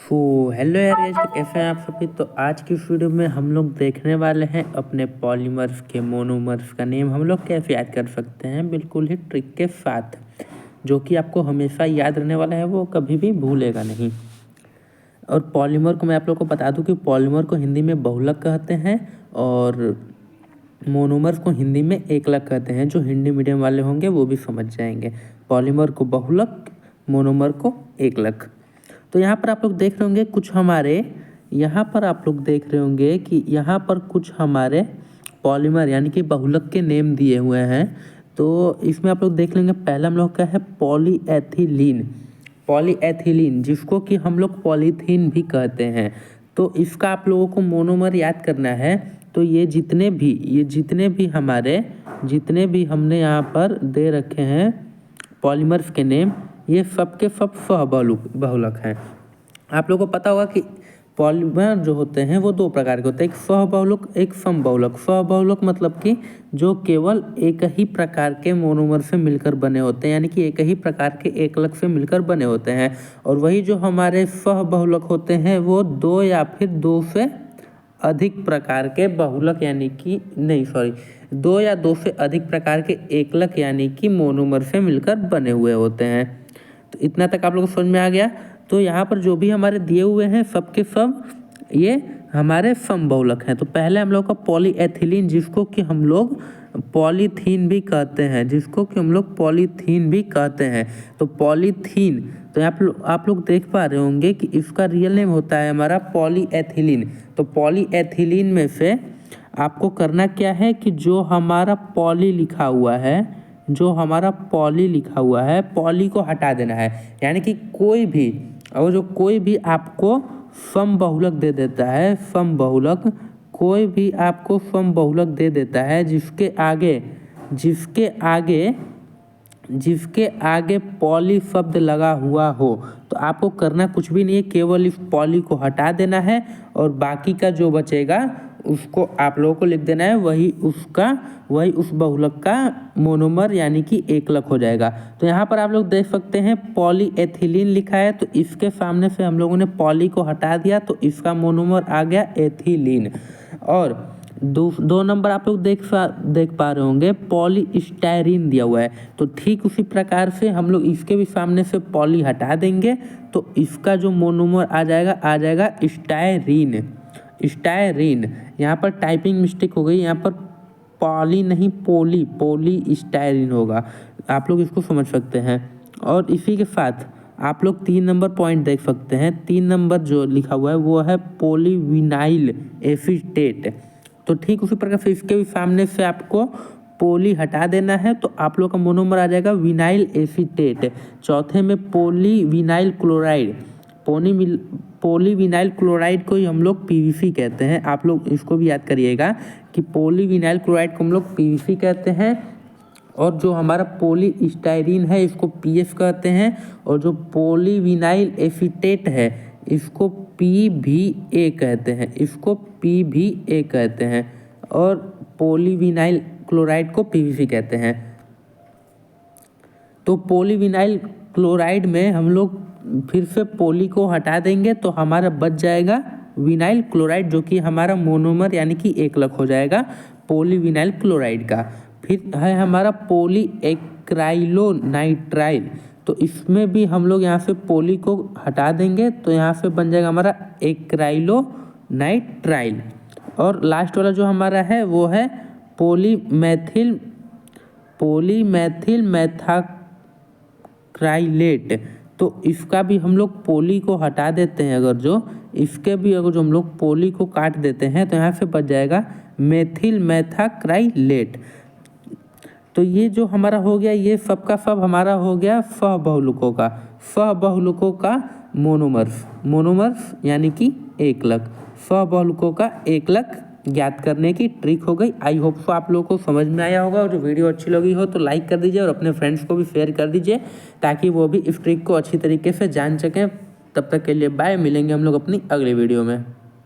So hello यार guys, तो कैसे हैं आप सभी। तो आज की इस वीडियो में हम लोग देखने वाले हैं अपने पॉलीमर्स के मोनोमर्स का नेम हम लोग कैसे याद कर सकते हैं, बिल्कुल ही ट्रिक के साथ, जो कि आपको हमेशा याद रहने वाला है, वो कभी भी भूलेगा नहीं। और पॉलीमर को मैं आप लोग को बता दूं कि पॉलीमर को हिंदी में बहुलक कहते हैं और मोनोमर्स को हिंदी में एकलक कहते हैं। जो हिंदी मीडियम वाले होंगे वो भी समझ जाएंगे। पॉलीमर को बहुलक, मोनोमर को एकलक। तो यहाँ पर आप लोग देख रहे होंगे कुछ हमारे, यहाँ पर आप लोग देख रहे होंगे कि यहाँ पर कुछ हमारे पॉलीमर यानी कि बहुलक के नेम दिए हुए हैं। तो इसमें आप लोग देख लेंगे, पहला हम लोग का है पॉलीएथिलीन। पॉलीएथिलीन जिसको कि हम लोग पॉलीथीन भी कहते हैं। तो इसका आप लोगों को मोनोमर याद करना है। तो ये जितने भी हमारे, जितने भी हमने यहाँ पर दे रखे हैं पॉलीमर्स के नेम, ये सब के सब बहुलक हैं। आप लोगों को पता होगा कि पॉलीमर जो होते हैं वो दो प्रकार के होते हैं, एक स्वबहुलक, एक समबहुलक। स्वबहुलक मतलब कि जो केवल एक ही प्रकार के मोनोमर से मिलकर बने होते हैं, यानी कि एक ही प्रकार के एकलक से मिलकर बने होते हैं। और वही जो हमारे स्वबहुलक होते हैं वो दो या फिर दो से अधिक प्रकार के बहुलक यानी कि दो या दो से अधिक प्रकार के एकलक यानी कि मोनोमर से मिलकर बने हुए होते हैं। तो इतना तक आप लोगों को समझ में आ गया। तो यहाँ पर जो भी हमारे दिए हुए हैं सबके सब ये हमारे समबहुलक हैं। तो पहले हम लोग का पॉलीएथिलीन जिसको कि हम लोग पॉलीथीन भी कहते हैं, तो पॉलीथीन, तो आप लोग देख पा रहे होंगे कि इसका रियल नेम होता है हमारा पॉलीएथिलीन। तो पॉलीएथिलीन में से आपको करना क्या है कि जो हमारा पॉली लिखा हुआ है, पॉली को हटा देना है। यानी कि कोई भी आपको समबहुलक दे देता है, कोई भी आपको समबहुलक दे देता है जिसके आगे पॉली शब्द लगा हुआ हो, तो आपको करना कुछ भी नहीं है, केवल इस पॉली को हटा देना है और बाकी का जो बचेगा उसको आप लोगों को लिख देना है, वही उस बहुलक का मोनोमर यानी कि एकलक हो जाएगा। तो यहाँ पर आप लोग देख सकते हैं पॉलीएथिलीन लिखा है, तो इसके सामने से हम लोगों ने पॉली को हटा दिया, तो इसका मोनोमर आ गया एथिलीन। और दो नंबर आप लोग देख पा रहे होंगे पॉलीस्टायरीन दिया हुआ है। तो ठीक उसी प्रकार से हम लोग इसके भी सामने से पॉली हटा देंगे, तो इसका जो मोनोमर आ जाएगा स्टायरीन। यहाँ पर टाइपिंग मिस्टेक हो गई, यहाँ पर पॉली नहीं पॉलीस्टायरीन होगा। आप लोग इसको समझ सकते हैं। और इसी के साथ आप लोग 3 नंबर पॉइंट देख सकते हैं। 3 नंबर जो लिखा हुआ है वो है पॉलीविनाइल एसीटेट। तो ठीक उसी प्रकार से इसके भी सामने से आपको पॉली हटा देना है, तो आप लोग का मोनोमर आ जाएगा विनाइल एसीटेट। चौथे में पॉलीविनाइल क्लोराइड। पॉलीविनाइल क्लोराइड को ही हम लोग पीवीसी कहते हैं। आप लोग इसको भी याद करिएगा कि पॉलीविनाइल क्लोराइड को हम लोग पीवीसी कहते हैं, और जो हमारा पॉलीस्टायरीन है इसको पीएफ कहते हैं, और जो पॉलीविनाइल एसीटेट है इसको पीवीए कहते हैं, और पॉलीविनाइल क्लोराइड को पीवीसी कहते हैं। तो पॉलीविनाइल क्लोराइड में हम लोग फिर से पॉली को हटा देंगे, तो हमारा बच जाएगा विनाइल क्लोराइड, जो कि हमारा मोनोमर यानी कि एकलक हो जाएगा पॉलीविनाइल क्लोराइड का। फिर है हमारा पॉलीएक्राइलोनाइट्राइल। तो इसमें भी हम लोग यहाँ से पॉली को हटा देंगे, तो यहाँ से बन जाएगा हमारा एक्राइलोनाइट्राइल। और लास्ट वाला जो हमारा है वो है पॉलीमेथिल मेथाक्राइलेट। तो इसका भी हम लोग पॉली को हटा देते हैं, अगर जो हम लोग पॉली को काट देते हैं, तो यहाँ से बच जाएगा मेथिल मेथाक्राइलेट। तो ये जो हमारा हो गया, ये सब का सब हमारा हो गया स्वबहुलकों का मोनोमर्स यानी कि एकलक। स्वबहुलकों का एकलक ज्ञात करने की ट्रिक हो गई। आई होप सो आप लोगों को समझ में आया होगा, और जो वीडियो अच्छी लगी हो तो लाइक कर दीजिए और अपने फ्रेंड्स को भी शेयर कर दीजिए, ताकि वो भी इस ट्रिक को अच्छी तरीके से जान सकें। तब तक के लिए बाय, मिलेंगे हम लोग अपनी अगली वीडियो में।